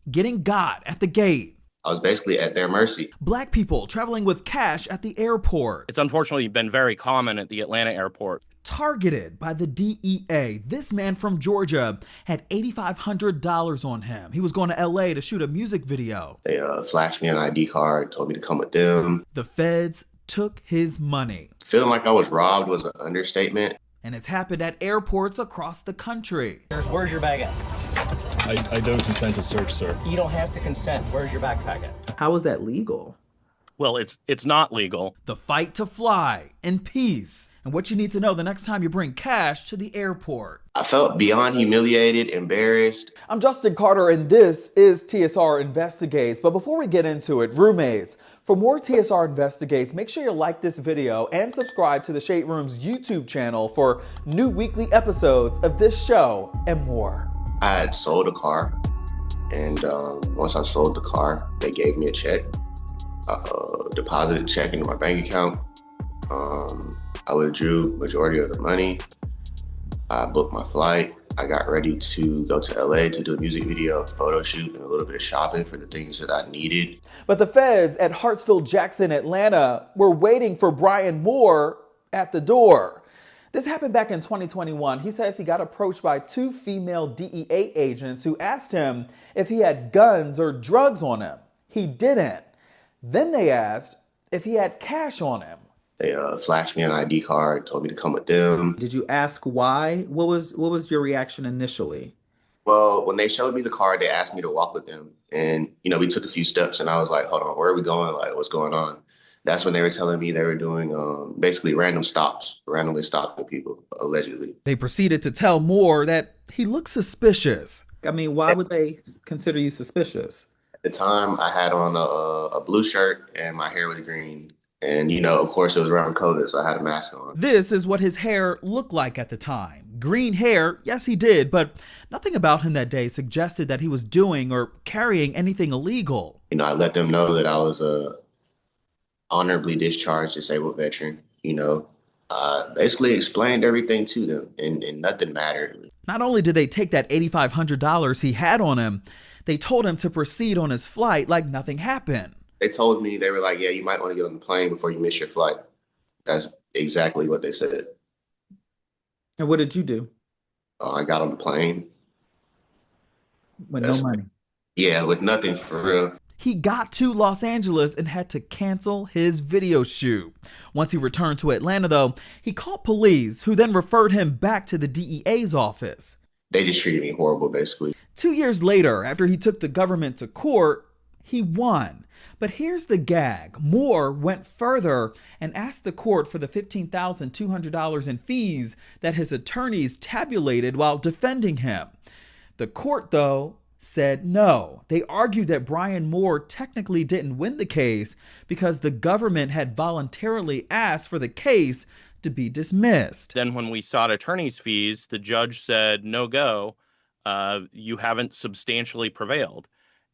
getting got at the gate. I was basically at their mercy. Black people traveling with cash at the airport. It's unfortunately been very common at the Atlanta airport. Targeted by the DEA. This man from Georgia had $8,500 on him. He was going to LA to shoot a music video. They flashed me an ID card, told me to come with them. The feds took his money. Feeling like I was robbed was an understatement. And it's happened at airports across the country. Where's your bag at? I don't consent to search, sir. You don't have to consent. Where's your backpack at? How is that legal? Well, it's not legal. The fight to fly in peace. And what you need to know the next time you bring cash to the airport. I felt beyond humiliated, embarrassed. I'm Justin Carter, and this is TSR Investigates. But before we get into it, roommates, for more TSR Investigates, make sure you like this video and subscribe to the Shade Room's YouTube channel for new weekly episodes of this show and more. I had sold a car, and once I sold the car, they gave me a check. Deposited a check into my bank account. I withdrew majority of the money. I booked my flight. I got ready to go to LA to do a music video, photo shoot, and a little bit of shopping for the things that I needed. But the feds at Hartsfield-Jackson, Atlanta, were waiting for Brian Moore at the door. This happened back in 2021. He says he got approached by two female DEA agents who asked him if he had guns or drugs on him. He didn't. Then they asked if he had cash on him. They flashed me an ID card, told me to come with them. Did you ask why? What was your reaction initially? Well, when they showed me the card, they asked me to walk with them. And, we took a few steps and I was like, hold on, where are we going? Like, what's going on? That's when they were telling me they were doing basically random stops, randomly stopping people, allegedly. They proceeded to tell Moore that he looked suspicious. I mean, why would they consider you suspicious? At the time, I had on a blue shirt and my hair was green. And, of course, it was around COVID, so I had a mask on. This is what his hair looked like at the time. Green hair, yes, he did, but nothing about him that day suggested that he was doing or carrying anything illegal. I let them know that I was a honorably discharged disabled veteran. Basically explained everything to them, and nothing mattered. Not only did they take that $8,500 he had on him, they told him to proceed on his flight like nothing happened. They told me, they were like, yeah, you might want to get on the plane before you miss your flight. That's exactly what they said. And what did you do? I got on the plane. With no money? Yeah, with nothing for real. He got to Los Angeles and had to cancel his video shoot. Once he returned to Atlanta, though, he called police, who then referred him back to the DEA's office. They just treated me horrible, basically. 2 years later, after he took the government to court, he won. But here's the gag. Moore went further and asked the court for the $15,200 in fees that his attorneys tabulated while defending him. The court, though, said no. They argued that Brian Moore technically didn't win the case because the government had voluntarily asked for the case to be dismissed. Then when we sought attorney's fees, the judge said, no go, you haven't substantially prevailed.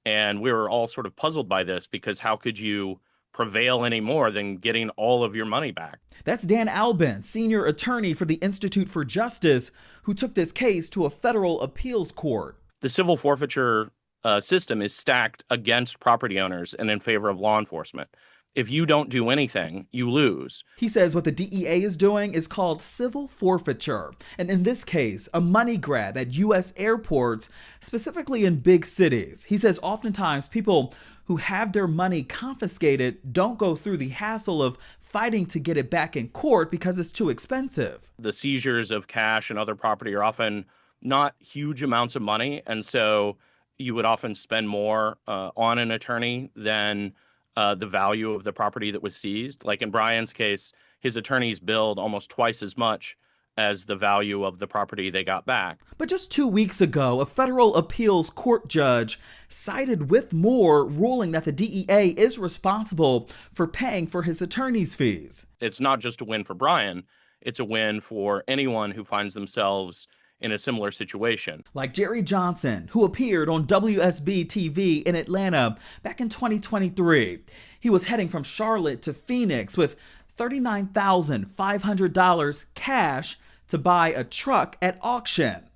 And we were all sort of puzzled by this because how could you prevail any more than getting all of your money back? That's Dan Albin, senior attorney for the Institute for Justice, who took this case to a federal appeals court. The civil forfeiture system is stacked against property owners and in favor of law enforcement. If you don't do anything, you lose. He says what the DEA is doing is called civil forfeiture. And in this case, a money grab at U.S. airports, specifically in big cities. He says oftentimes people who have their money confiscated don't go through the hassle of fighting to get it back in court because it's too expensive. The seizures of cash and other property are often not huge amounts of money. And so you would often spend more on an attorney than the value of the property that was seized. Like in Brian's case, his attorneys billed almost twice as much as the value of the property they got back. But just 2 weeks ago, a federal appeals court judge sided with Moore, ruling that the DEA is responsible for paying for his attorney's fees. It's not just a win for Brian, it's a win for anyone who finds themselves in a similar situation. Like Jerry Johnson, who appeared on WSB TV in Atlanta back in 2023. He was heading from Charlotte to Phoenix with $39,500 cash to buy a truck at auction.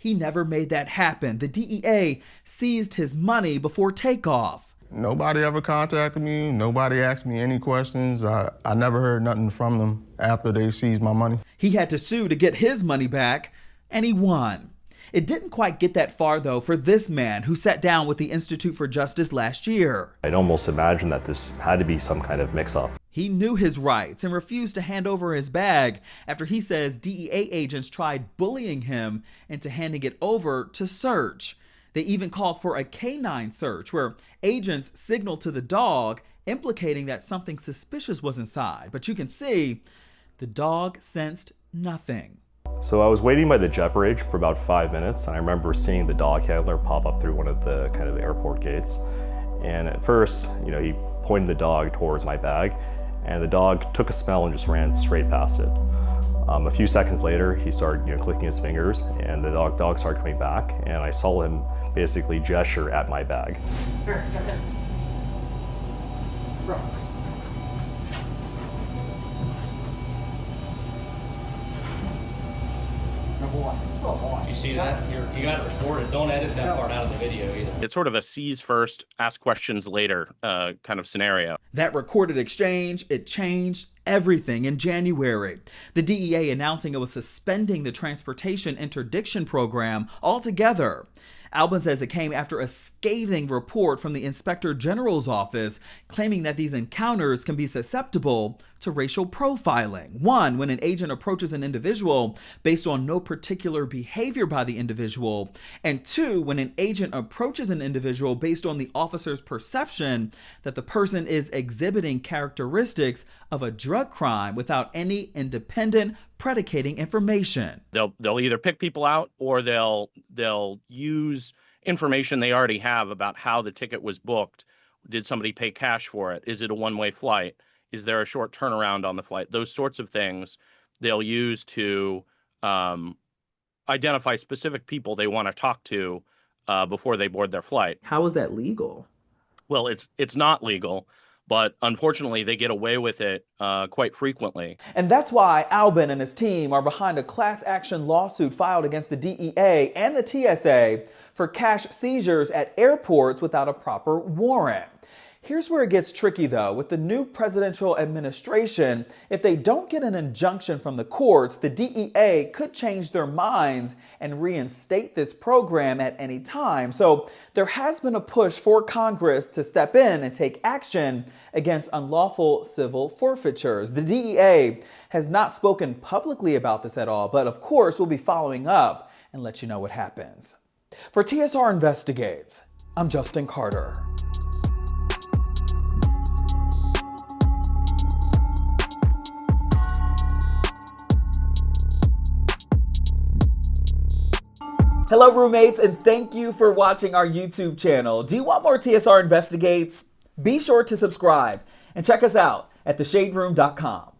he never made that happen. The DEA seized his money before takeoff. Nobody ever contacted me. Nobody asked me any questions. I never heard nothing from them after they seized my money. He had to sue to get his money back, and he won. It didn't quite get that far, though, for this man who sat down with the Institute for Justice last year. I'd almost imagine that this had to be some kind of mix-up. He knew his rights and refused to hand over his bag after he says DEA agents tried bullying him into handing it over to search. They even called for a canine search where agents signaled to the dog, implicating that something suspicious was inside. But you can see the dog sensed nothing. So I was waiting by the jet bridge for about 5 minutes, and I remember seeing the dog handler pop up through one of the kind of airport gates. And at first, he pointed the dog towards my bag, and the dog took a smell and just ran straight past it. A few seconds later, he started clicking his fingers, and the dog started coming back, and I saw him basically gesture at my bag. You see that? You got it recorded. Don't edit that part out of the video either. It's sort of a seize first, ask questions later kind of scenario. That recorded exchange, it changed everything in January. The DEA announcing it was suspending the transportation interdiction program altogether. Albin says it came after a scathing report from the Inspector General's office claiming that these encounters can be susceptible to racial profiling. One, when an agent approaches an individual based on no particular behavior by the individual. And two, when an agent approaches an individual based on the officer's perception that the person is exhibiting characteristics of a drug crime without any independent predicating information. They'll either pick people out or they'll use information they already have about how the ticket was booked. Did somebody pay cash for it? Is it a one-way flight? Is there a short turnaround on the flight? Those sorts of things they'll use to identify specific people they want to talk to before they board their flight. How is that legal? Well, it's not legal, but unfortunately they get away with it quite frequently. And that's why Albin and his team are behind a class action lawsuit filed against the DEA and the TSA for cash seizures at airports without a proper warrant. Here's where it gets tricky, though. With the new presidential administration, if they don't get an injunction from the courts, the DEA could change their minds and reinstate this program at any time. So there has been a push for Congress to step in and take action against unlawful civil forfeitures. The DEA has not spoken publicly about this at all, but of course we'll be following up and let you know what happens. For TSR Investigates, I'm Justin Carter. Hello, roommates, and thank you for watching our YouTube channel. Do you want more TSR Investigates? Be sure to subscribe and check us out at theshaderoom.com.